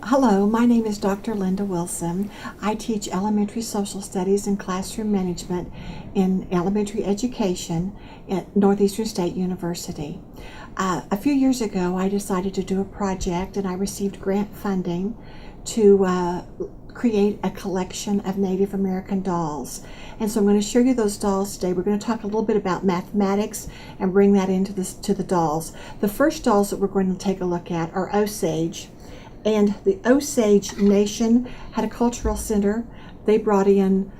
Hello, my name is Dr. Linda Wilson. I teach elementary social studies and classroom management in elementary education at Northeastern State University. A few years ago, I decided to do a project and I received grant funding to create a collection of Native American dolls. And so I'm going to show you those dolls today. We're going to talk a little bit about mathematics and bring that into to the dolls. The first dolls that we're going to take a look at are Osage. And the Osage Nation had a cultural center. They brought in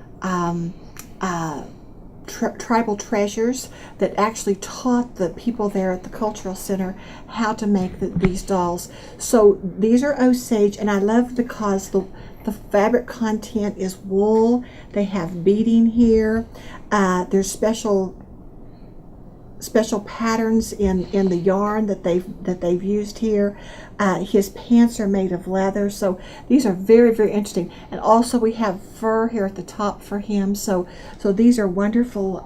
tribal treasures that actually taught the people there at the cultural center how to make these dolls. So these are Osage, and I love because the fabric content is wool. They have beading here. There's special patterns in the yarn that they've used here. His pants are made of leather, so these are very, very interesting. And also we have fur here at the top for him. So these are wonderful.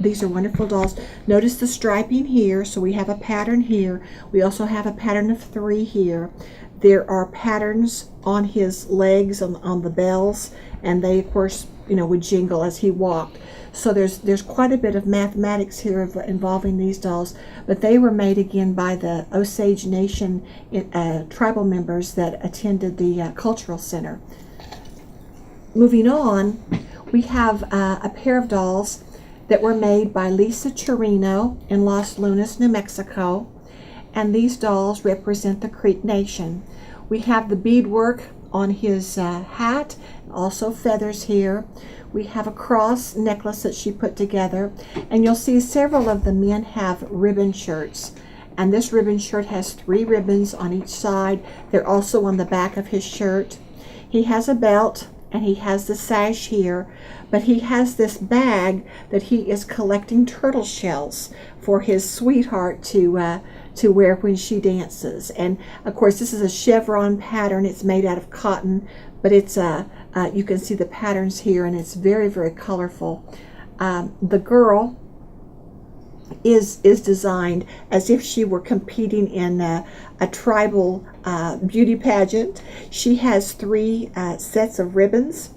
These are wonderful dolls. Notice the striping here. So we have a pattern here. We also have a pattern of 3 here. There are patterns on his legs on the bells, and they of course would jingle as he walked. So there's quite a bit of mathematics here involving these dolls, but they were made again by the Osage Nation tribal members that attended the cultural center. Moving on, we have a pair of dolls that were made by Lisa Chirino in Los Lunas, New Mexico, and these dolls represent the Creek Nation. We have the beadwork on his hat, also feathers here. We have a cross necklace that she put together, and you'll see several of the men have ribbon shirts, and this ribbon shirt has 3 ribbons on each side. They're also on the back of his shirt. He has a belt and he has the sash here, but he has this bag that he is collecting turtle shells for his sweetheart to wear when she dances. And of course this is a chevron pattern. It's made out of cotton, but it's you can see the patterns here, and it's very, very colorful. The girl is designed as if she were competing in a tribal beauty pageant. She has 3 sets of ribbons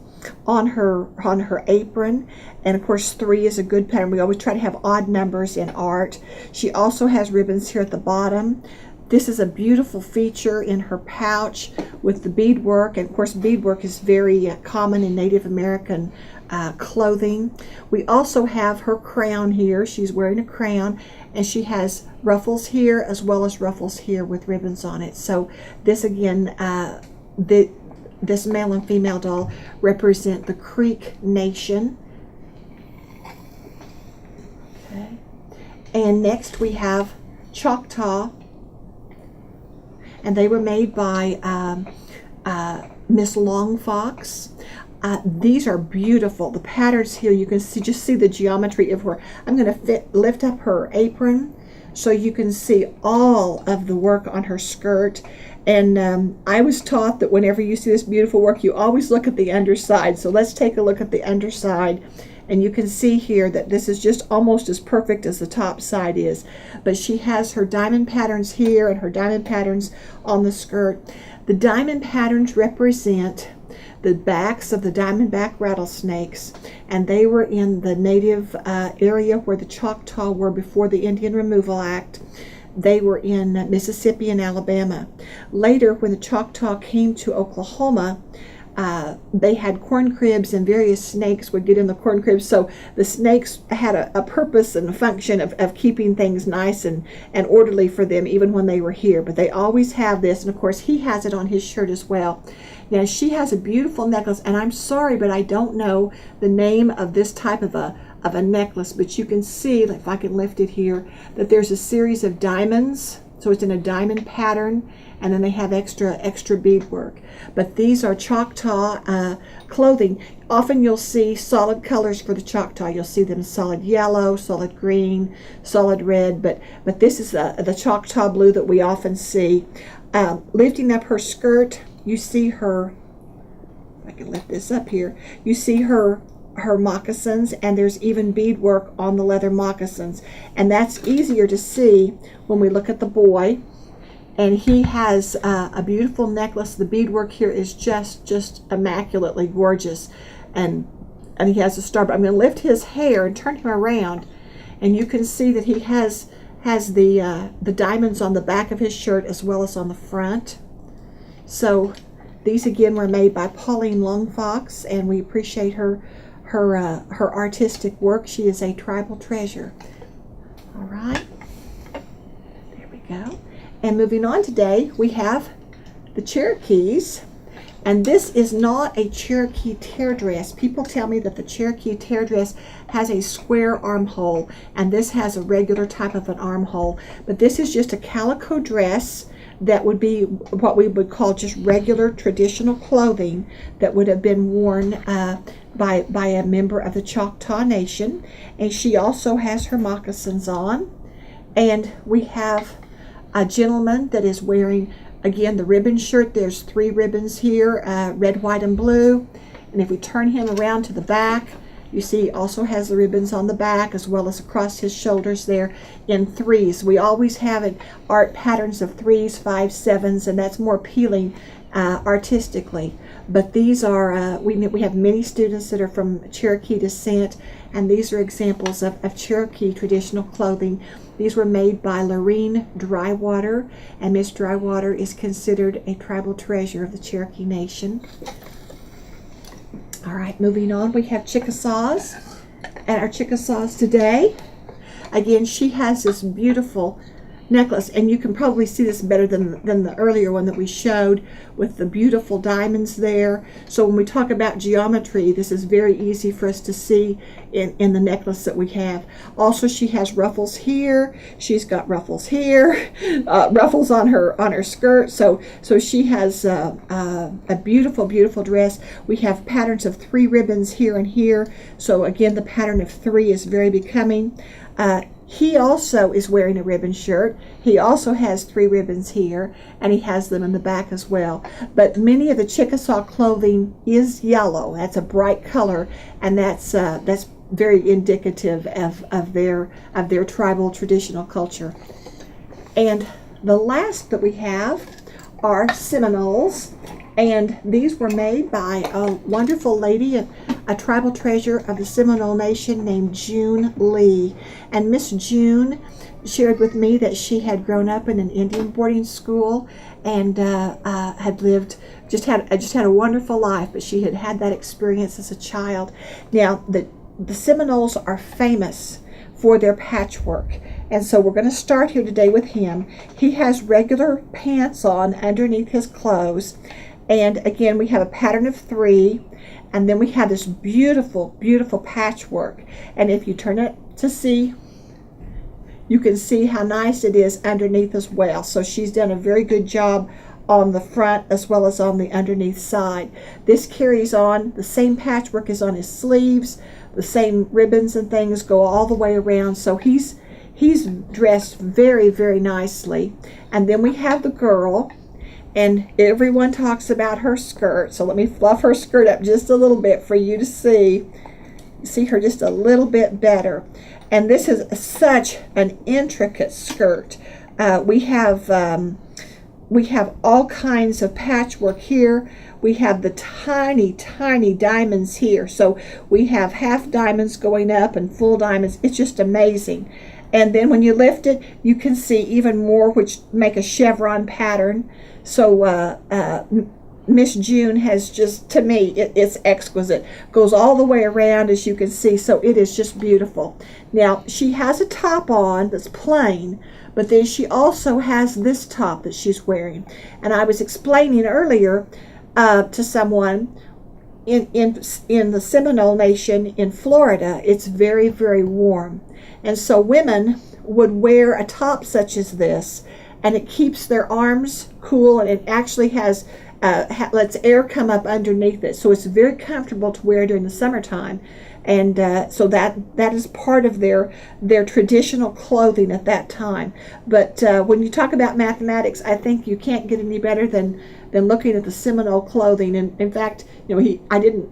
on her apron, and of course 3 is a good pattern. We always try to have odd numbers in art. She also has ribbons here at the bottom. This is a beautiful feature in her pouch with the beadwork, and of course beadwork is very common in Native American clothing. We also have her crown here. She's wearing a crown, and she has ruffles here as well as ruffles here with ribbons on it. So this again, this male and female doll represent the Creek Nation. Okay. And next we have Choctaw, and they were made by Miss Longfox. These are beautiful. The patterns here, you can just see the geometry of her. I'm going to lift up her apron so you can see all of the work on her skirt. And I was taught that whenever you see this beautiful work, you always look at the underside. So let's take a look at the underside. And you can see here that this is just almost as perfect as the top side is. But she has her diamond patterns here and her diamond patterns on the skirt. The diamond patterns represent the backs of the diamondback rattlesnakes, and they were in the native area where the Choctaw were before the Indian Removal Act. They were in Mississippi and Alabama. Later, when the Choctaw came to Oklahoma, they had corn cribs, and various snakes would get in the corn cribs. So the snakes had a purpose and a function of keeping things nice and orderly for them even when they were here. But they always have this, and of course he has it on his shirt as well. Now she has a beautiful necklace, and I'm sorry, but I don't know the name of this type of a necklace, but you can see, if I can lift it here, that there's a series of diamonds. So it's in a diamond pattern, and then they have extra beadwork. But these are Choctaw clothing. Often you'll see solid colors for the Choctaw. You'll see them solid yellow, solid green, solid red, but this is the Choctaw blue that we often see. Lifting up her skirt, you see her, if I can lift this up here, you see her moccasins, and there's even beadwork on the leather moccasins, and that's easier to see when we look at the boy. And he has a beautiful necklace. The beadwork here is just immaculately gorgeous, and he has a star. But I'm going to lift his hair and turn him around, and you can see that he has the diamonds on the back of his shirt as well as on the front. So these again were made by Pauline Longfox, and we appreciate her artistic work. She is a tribal treasure. All right, there we go. And moving on today, we have the Cherokees. And this is not a Cherokee tear dress. People tell me that the Cherokee tear dress has a square armhole, and this has a regular type of an armhole. But this is just a calico dress that would be what we would call just regular traditional clothing that would have been worn by a member of the Choctaw Nation. And she also has her moccasins on. And we have a gentleman that is wearing, again, the ribbon shirt. There's 3 ribbons here, red, white, and blue. And if we turn him around to the back, you see he also has the ribbons on the back as well as across his shoulders there in 3s. We always have it art patterns of 3s, 5s, 7s, and that's more appealing artistically. But these are, we have many students that are from Cherokee descent, and these are examples of Cherokee traditional clothing. These were made by Lorene Drywater, and Miss Drywater is considered a tribal treasure of the Cherokee Nation. All right, moving on, we have Chickasaws. And our Chickasaws today, again, she has this beautiful necklace, and you can probably see this better than the earlier one that we showed with the beautiful diamonds there. So when we talk about geometry, this is very easy for us to see in the necklace that we have. Also, she has ruffles here. She's got ruffles here, ruffles on her skirt. So she has a beautiful dress. We have patterns of 3 ribbons here and here. So again, the pattern of 3 is very becoming. He also is wearing a ribbon shirt. He also has 3 ribbons here, and he has them in the back as well. But many of the Chickasaw clothing is yellow. That's a bright color, and that's very indicative of their tribal traditional culture. And the last that we have are Seminoles. And these were made by a wonderful lady, a tribal treasure of the Seminole Nation named June Lee. And Miss June shared with me that she had grown up in an Indian boarding school and had lived, just had a wonderful life, but she had had that experience as a child. Now, the Seminoles are famous for their patchwork. And so we're going to start here today with him. He has regular pants on underneath his clothes. And again, we have a pattern of 3, and then we have this beautiful patchwork. And if you turn it to see, you can see how nice it is underneath as well. So she's done a very good job on the front as well as on the underneath side. This carries on, the same patchwork is on his sleeves, the same ribbons and things go all the way around. So he's dressed very nicely. And then we have the girl. And everyone talks about her skirt. So let me fluff her skirt up just a little bit for you to see her just a little bit better. And this is such an intricate skirt. We have all kinds of patchwork here. We have the tiny diamonds here. So we have half diamonds going up and full diamonds. It's just amazing. And then when you lift it, you can see even more, which make a chevron pattern. So Miss June has just, to me, it's exquisite. Goes all the way around, as you can see, so it is just beautiful. Now, she has a top on that's plain, but then she also has this top that she's wearing. And I was explaining earlier to someone, in the Seminole Nation in Florida, it's very very warm, and so women would wear a top such as this, and it keeps their arms cool, and it actually has lets air come up underneath it, so it's very comfortable to wear during the summertime. And so that is part of their traditional clothing at that time. But when you talk about mathematics, I think you can't get any better than looking at the Seminole clothing. And in fact, I didn't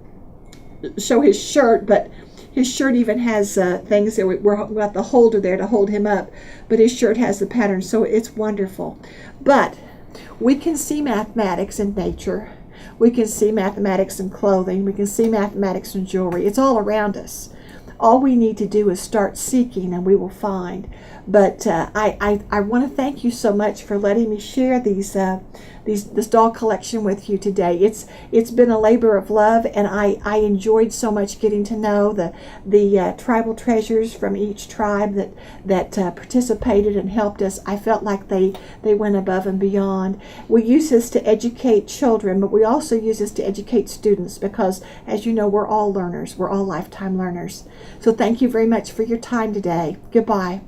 show his shirt, but His shirt even has things that we got the holder there to hold him up, but his shirt has the pattern, so it's wonderful. But we can see mathematics in nature. We can see mathematics in clothing. We can see mathematics in jewelry. It's all around us. All we need to do is start seeking, and we will find. But I want to thank you so much for letting me share this doll collection with you today. It's been a labor of love, and I enjoyed so much getting to know the tribal treasures from each tribe that participated and helped us. I felt like they went above and beyond. We use this to educate children, but we also use this to educate students because, as you know, we're all learners. We're all lifetime learners. So thank you very much for your time today. Goodbye.